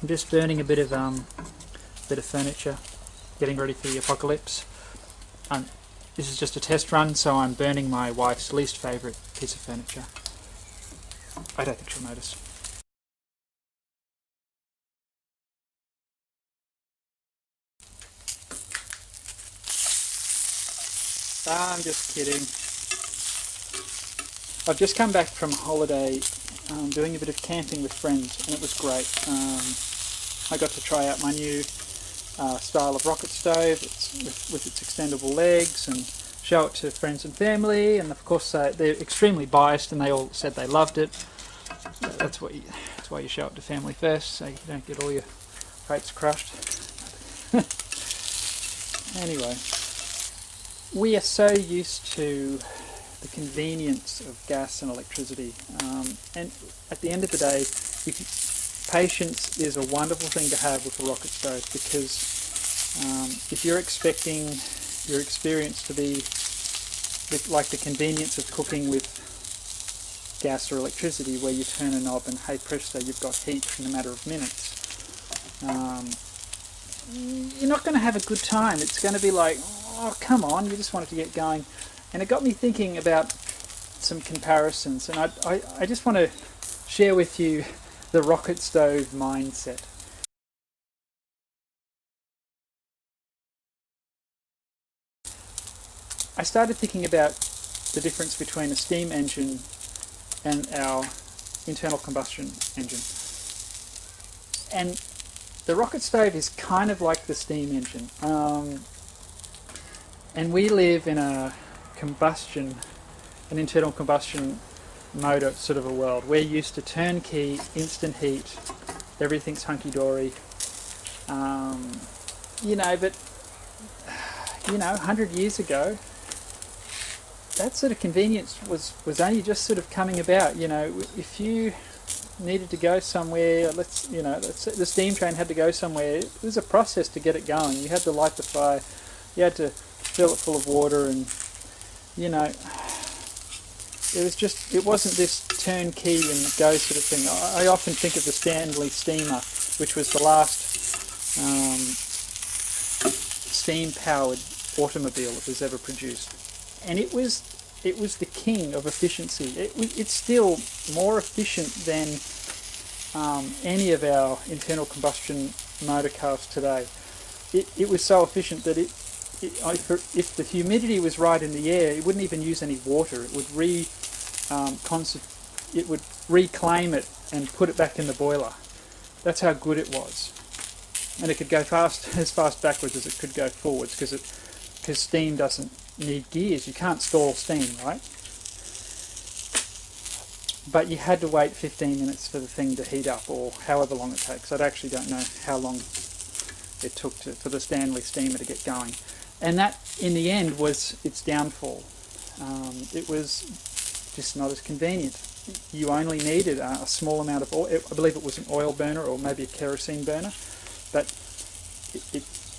I'm just burning a bit of furniture, getting ready for the apocalypse. This is just a test run, so I'm burning my wife's least favourite piece of furniture. I don't think she'll notice. I'm just kidding. I've just come back from holiday, doing a bit of camping with friends, and it was great. I got to try out my new style of rocket stove with its extendable legs, and show it to friends and family, and of course they're extremely biased and they all said they loved it. That's why you show it to family first, so you don't get all your hopes crushed. Anyway, we are so used to the convenience of gas and electricity, and at the end of the day, patience is a wonderful thing to have with a rocket stove, because if you're expecting your experience to be like the convenience of cooking with gas or electricity, where you turn a knob and hey presto, you've got heat in a matter of minutes, you're not going to have a good time. It's going to be like, oh come on, you just want it to get going. And it got me thinking about some comparisons, and I just want to share with you the rocket stove mindset. I started thinking about the difference between a steam engine and our internal combustion engine. And the rocket stove is kind of like the steam engine. And we live in an internal combustion motor sort of a world. We're used to turnkey, instant heat, everything's hunky-dory. But 100 years ago, that sort of convenience was only just sort of coming about. If you needed to go somewhere, let's say the steam train had to go somewhere, it was a process to get it going. You had to light the fire, you had to fill it full of water, and it wasn't this turnkey and go sort of thing. I often think of the Stanley Steamer, which was the last steam-powered automobile that was ever produced. And it was the king of efficiency. It's still more efficient than any of our internal combustion motor cars today. It was so efficient that if the humidity was right in the air, it wouldn't even use any water. It would reclaim it and put it back in the boiler. That's how good it was. And it could go as fast backwards as it could go forwards, because steam doesn't need gears. You can't stall steam, right? But you had to wait 15 minutes for the thing to heat up, or however long it takes. I actually don't know how long it took for the Stanley Steamer to get going. And that, in the end, was its downfall. It was just not as convenient. You only needed a small amount of oil. I believe it was an oil burner or maybe a kerosene burner, but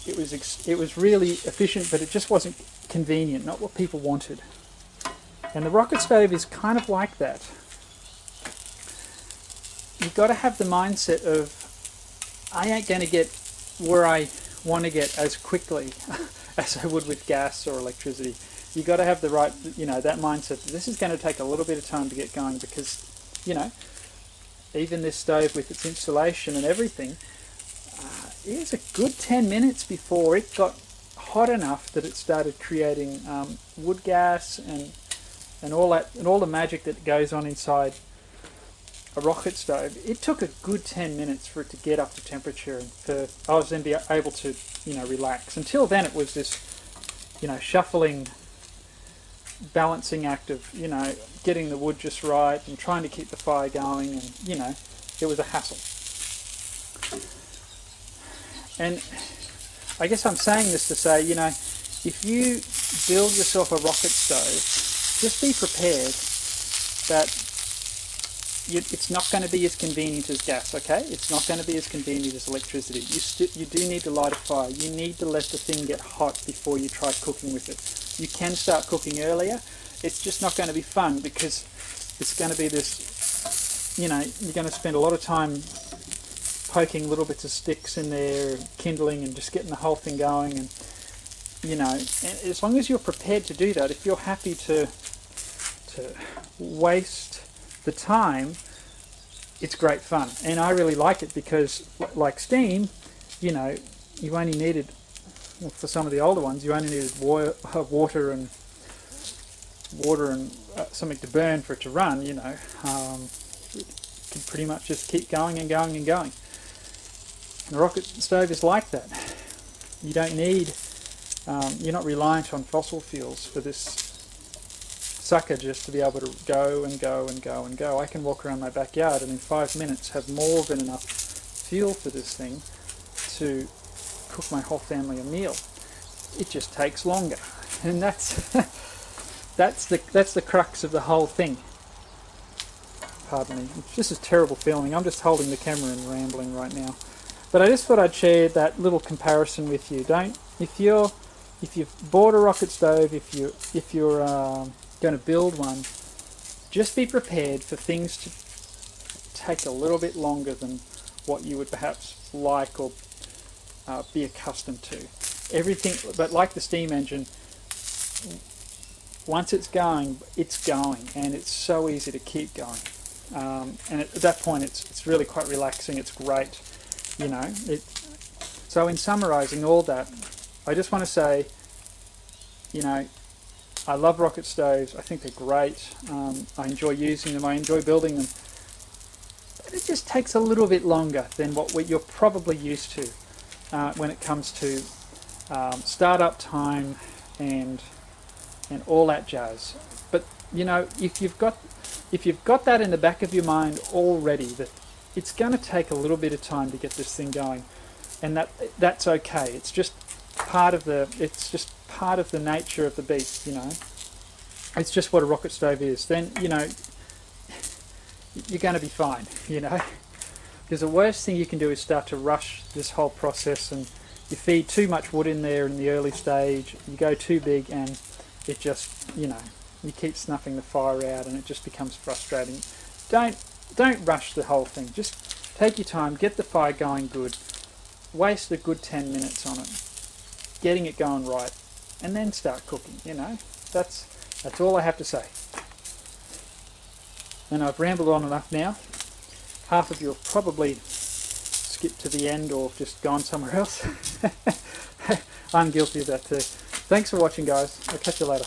it was really efficient, but it just wasn't convenient, not what people wanted. And the rocket stove is kind of like that. You've got to have the mindset of, I ain't going to get where I want to get as quickly as I would with gas or electricity. You've got to have the right, that mindset. This is going to take a little bit of time to get going, because, even this stove with its insulation and everything, it was a good 10 minutes before it got hot enough that it started creating wood gas and all that, and all the magic that goes on inside a rocket stove. It took a good 10 minutes for it to get up to temperature, and for I was then be able to relax. Until then, it was this shuffling, balancing act of getting the wood just right and trying to keep the fire going, and it was a hassle. And I guess I'm saying this to say, if you build yourself a rocket stove, just be prepared that it's not going to be as convenient as gas, okay? It's not going to be as convenient as electricity. You do need to light a fire. You need to let the thing get hot before you try cooking with it. You can start cooking earlier. It's just not going to be fun, because it's going to be this, you're going to spend a lot of time poking little bits of sticks in there, kindling, and just getting the whole thing going. And you know, and as long as you're prepared to do that, if you're happy to waste the time, it's great fun. And I really like it because, like steam, you know, you only needed, well, for some of the older ones, you only needed water and something to burn for it to run. You know, you can pretty much just keep going and going and going. And a rocket stove is like that. You don't need, you're not reliant on fossil fuels for this sucker just to be able to go and go and go and go. I can walk around my backyard and in 5 minutes have more than enough fuel for this thing to cook my whole family a meal. It just takes longer, and that's that's the crux of the whole thing. Pardon me, it's just a terrible feeling. I'm just holding the camera and rambling right now, but I just thought I'd share that little comparison with you. If you've bought a rocket stove, if you're going to build one, just be prepared for things to take a little bit longer than what you would perhaps like or be accustomed to. Everything, but like the steam engine, once it's going, and it's so easy to keep going. And at that point, it's really quite relaxing. It's great, you know. So in summarising all that, I just want to say, you know, I love rocket stoves. I think they're great. I enjoy using them. I enjoy building them. But it just takes a little bit longer than what you're probably used to when it comes to startup time and all that jazz. But you know, if you've got that in the back of your mind already, that it's going to take a little bit of time to get this thing going, and that's okay. It's just part of the nature of the beast, you know. It's just what a rocket stove is. Then, you know, you're going to be fine, you know. Because the worst thing you can do is start to rush this whole process, and you feed too much wood in there in the early stage, you go too big, and it just, you know, you keep snuffing the fire out, and it just becomes frustrating. Don't rush the whole thing. Just take your time, get the fire going good, waste a good 10 minutes on it, getting it going right, and then start cooking. You know, that's all I have to say. And I've rambled on enough now. Half of you have probably skipped to the end or just gone somewhere else. I'm guilty of that too. Thanks for watching, guys. I'll catch you later.